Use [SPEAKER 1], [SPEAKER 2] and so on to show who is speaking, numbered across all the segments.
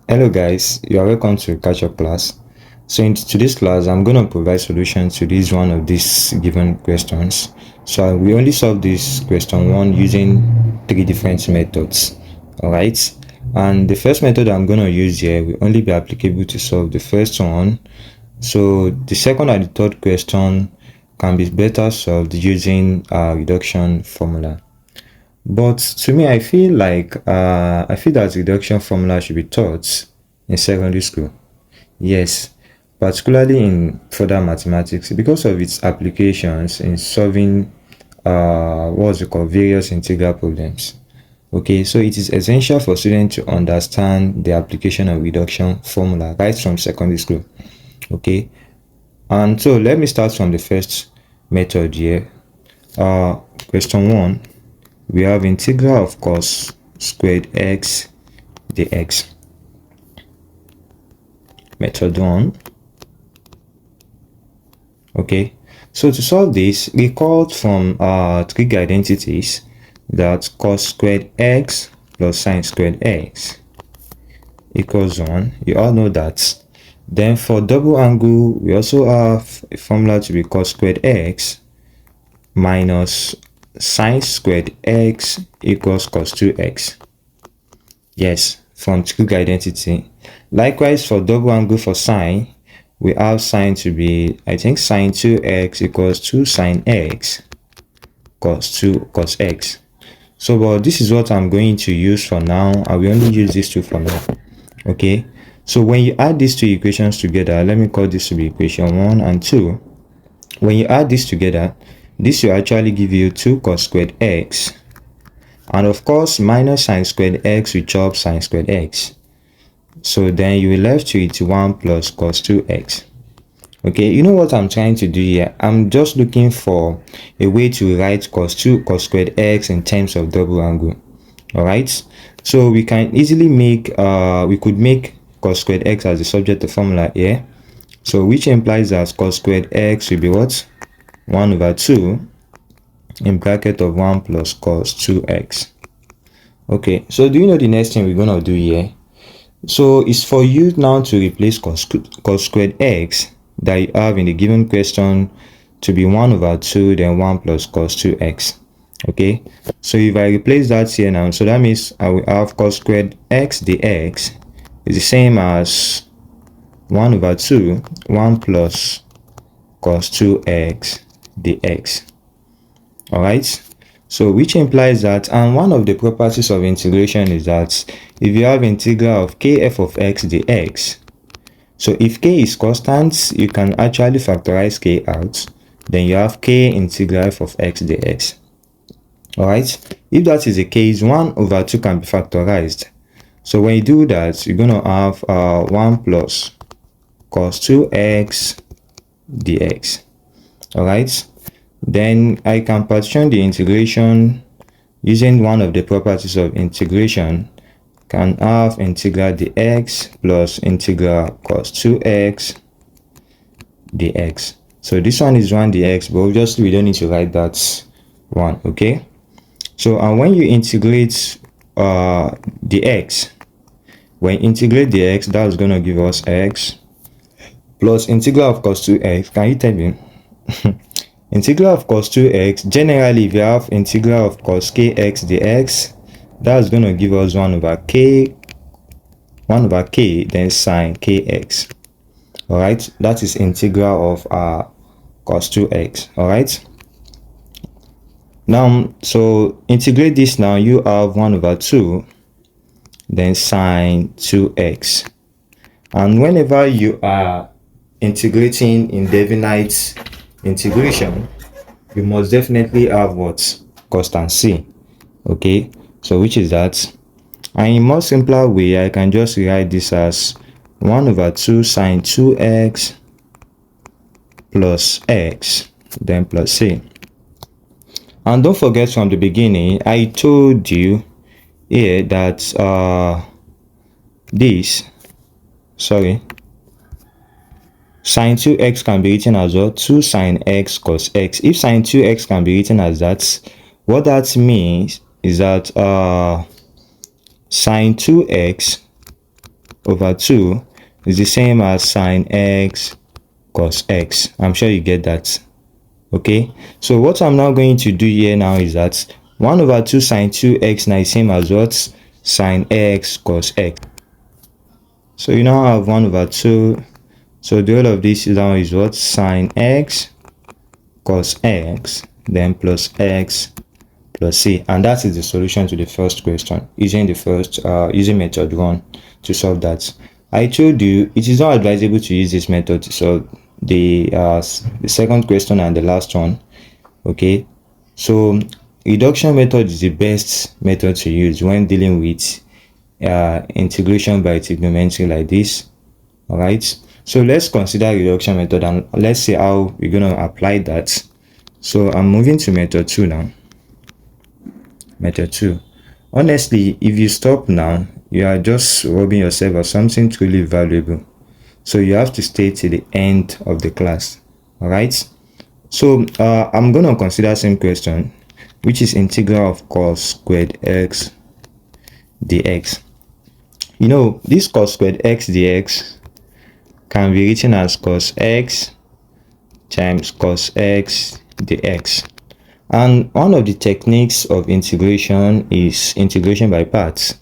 [SPEAKER 1] Hello guys, you are welcome to catch up class. So in today's class, I'm going to provide solutions to this one of these given questions. So we only solve this question one using three different methods. Alright, and the first method I'm going to use here will only be applicable to solve the first one. So the second and the third question can be better solved using a reduction formula. But to me, I feel that reduction formula should be taught in secondary school. Yes, particularly in further mathematics because of its applications in solving what's it called various integral problems. Okay, so it is essential for students to understand the application of reduction formula right from secondary school. Okay, and so let me start from the first method here. Question 1. We have integral of cos squared x dx. Method 1. Okay, so to solve this, recall from trig identities that cos squared x plus sine squared x equals 1. You all know that. Then for double angle, we also have a formula to be cos squared x minus sine squared x equals cos²x. Yes, from trig identity. Likewise, for double angle for sine, we have sine to be, I think, sine 2x equals 2 sine x cos x. So, but this is what I'm going to use for now. I will only use these two for now. Okay, so when you add these two equations together, let me call this to be equation 1 and 2. When you add this together, this will actually give you 2 cos squared x, and of course minus sine squared x will chop sine squared x. So then you will left with 1 plus cos²x. Okay, you know what I'm trying to do here? I'm just looking for a way to write cos squared x in terms of double angle. All right, so we can easily make we could make cos squared x as the subject of formula here. So which implies that cos squared x will be what? 1 over 2 in bracket of 1 plus cos²x. Okay, so do you know the next thing we're going to do here? So it's for you now to replace cos squared x that you have in the given question to be 1 over 2 then 1 plus cos²x. Okay, so if I replace that here now, so that means I will have cos squared x dx is the same as 1 over 2 1 plus cos²x dx. All right, so which implies that, and one of the properties of integration is that if you have integral of kf of x dx, so if k is constant, you can actually factorize k out, then you have k integral f of x dx. All right, if that is the case, 1 over 2 can be factorized. So when you do that, you're going to have 1 plus cos²x dx. All right, then I can partition the integration using one of the properties of integration. Can have integral dx plus integral cos²x dx. So this one is 1 dx, but obviously we don't need to write that one. Okay, so and when you integrate dx, when integrate dx, that's going to give us x plus integral of cos²x. Can you tell me? Integral of cos²x, generally if you have integral of cos kx dx, that's going to give us 1 over k then sine kx. All right, that is integral of cos²x. all right, now so integrate this. Now you have 1 over 2 then sine 2x, and whenever you are integrating indefinite integration, you must definitely have what? Constant c. Okay, so which is that, and in more simpler way, I can just write this as 1 over 2 sine 2x plus x then plus c. And don't forget, from the beginning I told you here that sine 2x can be written as well 2 sine x cos x. If sine 2x can be written as that, what that means is that sine 2x over 2 is the same as sine x cos x. I'm sure you get that. Okay, so what I'm now going to do here now is that 1 over 2 sine 2x now is same as what? Sine x cos x. So you now have 1 over 2. So the whole of this now is what? Sine x cos x, then plus x plus c. And that is the solution to the first question using using method 1 to solve that. I told you it is not advisable to use this method to solve the second question and the last one. Okay, so reduction method is the best method to use when dealing with integration by trigonometry like this. All right, so let's consider reduction method and let's see how we're going to apply that. So I'm moving to method 2 now. Method 2. Honestly, if you stop now, you are just robbing yourself of something truly valuable. So you have to stay till the end of the class. All right, so I'm going to consider same question, which is integral of cos² x dx. You know, this cos² x dx can be written as cos x times cos x dx. And one of the techniques of integration is integration by parts.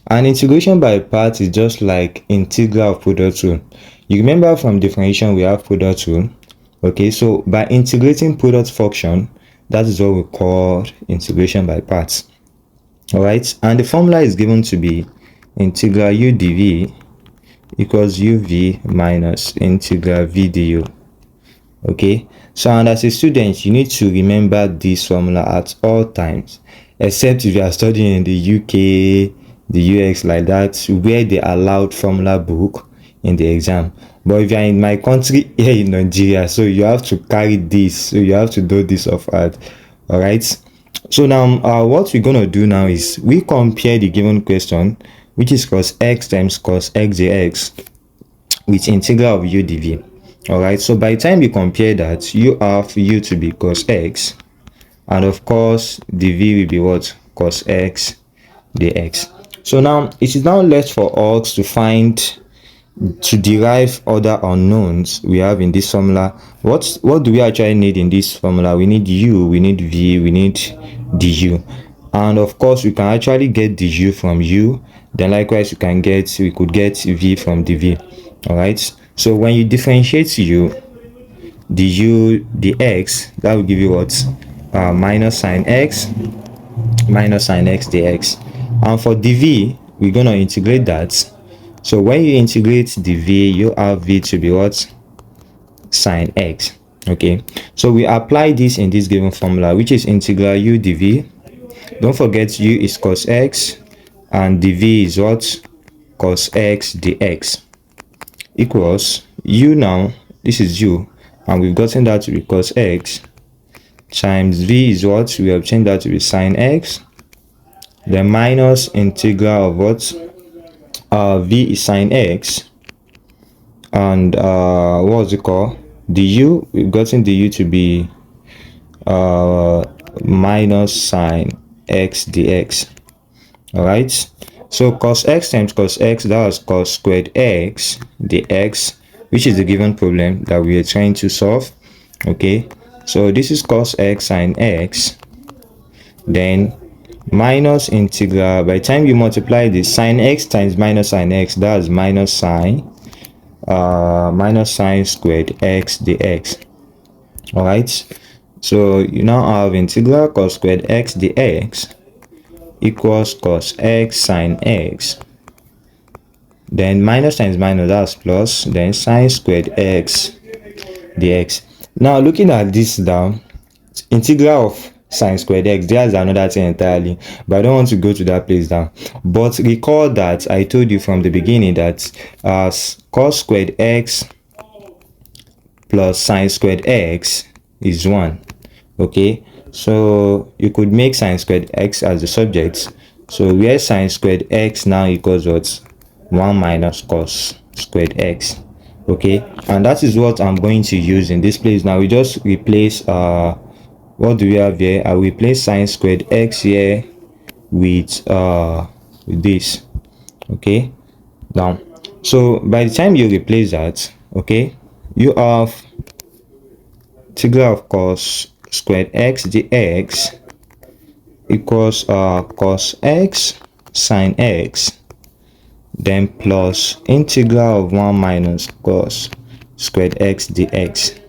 [SPEAKER 1] And integration by parts is just like integral of product rule. You remember from differentiation we have product rule. Okay, so by integrating product function, that is what we call integration by parts. All right, and the formula is given to be integral u dv equals uv minus integral v du. Okay, so and as a student you need to remember this formula at all times, except if you are studying in the UK, the US like that, where they allowed formula book in the exam. But if you are in my country here in Nigeria, so you have to carry this, so you have to do this off heart. All right, so now what we're going to do now is we compare the given question, which is cos x times cos x dx, with integral of u dv. All right, so by the time you compare that, you have u to be cos x, and of course dv will be what? Cos x dx. So now it is now left for us to derive other unknowns we have in this formula. What do we actually need in this formula? We need u, we need v, we need du, and of course we can actually get du from u. Then likewise we could get v from dv. All right, so when you differentiate u, du dx, that will give you what? Minus sine x dx. And for dv, we're going to integrate that. So when you integrate dv, you have v to be what? Sine x. Okay, so we apply this in this given formula, which is integral u dv. Don't forget u is cos x and dv is what? Cos x dx, equals u. Now this is u, and we've gotten that to be cos x, times v is what? We obtained that to be sine x, then minus integral of what? V is sine x, and what's it called? Du, we've gotten du to be minus sine x dx. All right, so cos x times cos x, that was cos² x dx, which is the given problem that we are trying to solve. Okay, so this is cos x sine x, then minus integral. By the time you multiply this, sine x times minus sine x, that's minus sine squared x dx. All right, so you now have integral cos² x dx equals cos x sine x, then minus times minus, that's plus, then sine squared x dx. Now looking at this down, integral of sine squared x, there's another thing entirely, but I don't want to go to that place now. But recall that I told you from the beginning that cos² x plus sine squared x is 1. Okay, so you could make sine squared x as the subject, so where sine squared x now equals what? 1 minus cos squared x. Okay, and that is what I'm going to use in this place. Now we just replace what do we have here? I will replace sine squared x here with this. Okay, now So by the time you replace that, okay, you have integral of cos squared x dx equals cos x sine x, then plus integral of 1 minus cos squared x dx.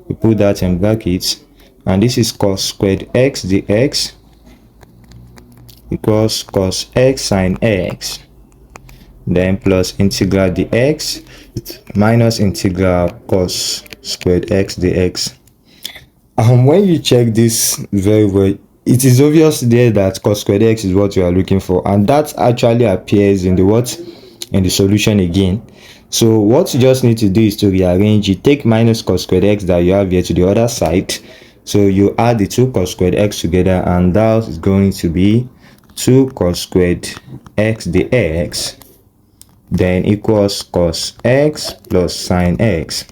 [SPEAKER 1] We put that in brackets, and this is cos squared x dx equals cos x sine x, then plus integral dx minus integral cos squared x dx. When you check this very well, it is obvious there that cos squared x is what you are looking for, and that actually appears in the what, in the solution again. So what you just need to do is to rearrange it. Take minus cos squared x that you have here to the other side, so you add the two cos squared x together, and that is going to be 2 cos squared x dx, then equals cos x plus sine x.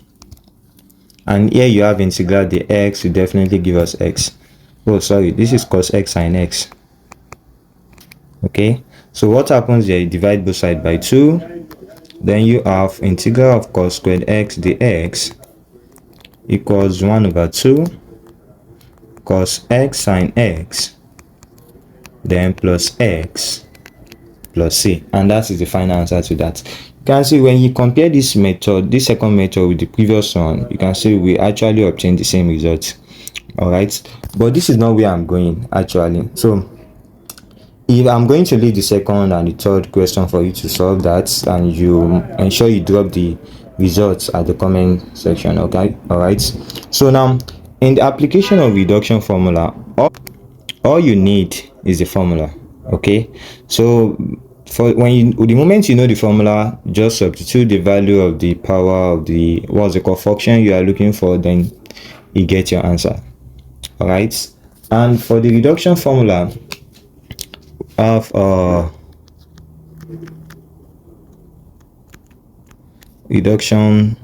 [SPEAKER 1] And here you have integral dx will definitely give us x. Oh sorry, this is cos x sine x. Okay, so what happens here, you divide both sides by 2, then you have integral of cos squared x dx equals 1 over 2 cos x sine x, then plus x plus c, and that is the final answer to that. You can see when you compare this method, this second method, with the previous one, you can see we actually obtain the same result. All right, but this is not where I'm going actually. So if I'm going to leave the second and the third question for you to solve that, and you ensure you drop the results at the comment section. Okay, all right. So now in the application of reduction formula, all you need is the formula. Okay, so for the moment you know the formula, just substitute the value of the power of the what's the called function you are looking for, then you get your answer. All right, and for the reduction formula of reduction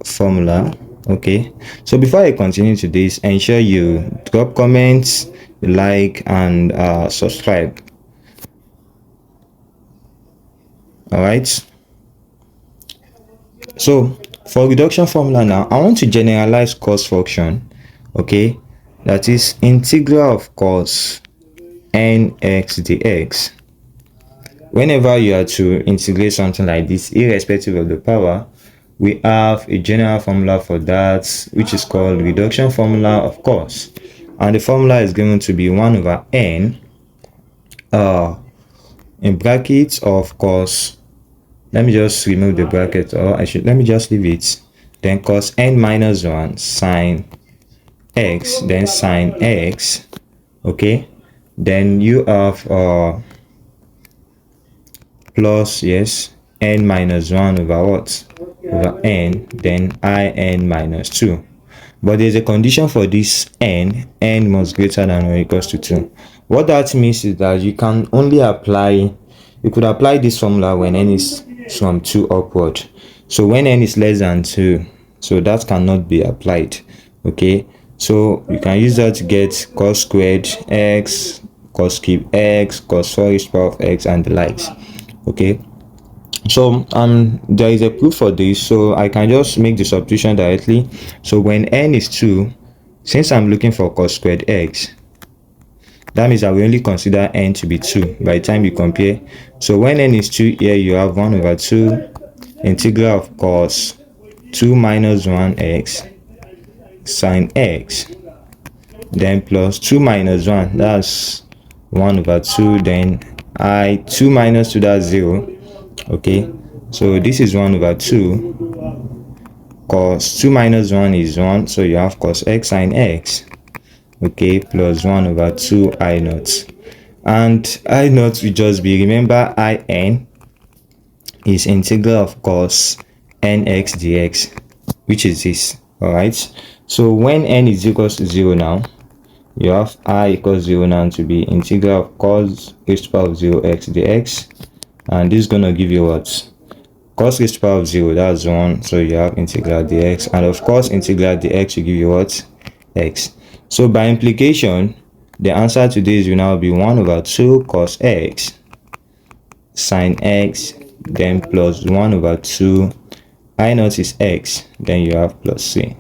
[SPEAKER 1] formula. Okay, so before I continue to this, ensure you drop comments, like, and subscribe. All right, so for reduction formula now, I want to generalize cos function. Okay, that is integral of cos nx dx. Whenever you are to integrate something like this, irrespective of the power, we have a general formula for that, which is called reduction formula of cos, and the formula is going to be 1 over n in brackets of cos. Let me just remove the bracket, or let me just leave it. Then cos n minus 1 sine x, then sine x. Okay, then you have plus, yes, n minus 1 over what, over n, then in minus 2. But there's a condition for this n must greater than or equals to 2. What that means is that you can only apply, you could apply this formula when n is from 2 upward. So when n is less than 2, so that cannot be applied. Okay, so you can use that to get cos squared x, cos cube x, cos 4 raised to the power of x, and the likes. Okay, so there is a proof for this, so I can just make the substitution directly. So when n is 2, since I'm looking for cos squared x, that means I will only consider n to be 2 by the time you compare. So when n is 2, here you have 1 over 2 integral of cos 2 minus 1x sine x, then plus 2 minus 1, that's 1 over 2, then 2 minus 2, that's 0. Okay, so this is 1 over 2 cos 2 minus 1 is 1, so you have cos x sine x. Okay, plus 1 over 2 I naught, and I naught will just be, remember, in is integral of cos nx dx, which is this. All right, so when n is equals to 0 now, you have I equals 0 now to be integral of cos raised to the power of 0 x dx, and this is going to give you what, cos raised to the power of 0, that's 1, so you have integral dx, and of course integral dx will give you what, x. So by implication, the answer to this will now be 1 over 2 cos x sine x then plus 1 over 2. I naught is x, then you have plus c.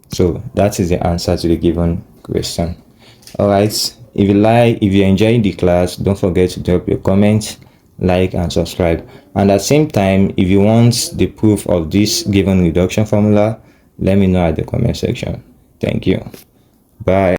[SPEAKER 1] So that is the answer to the given question. Alright, if you enjoyed the class, don't forget to drop your comments, like and subscribe. And at the same time, if you want the proof of this given reduction formula, let me know at the comment section. Thank you. Bye.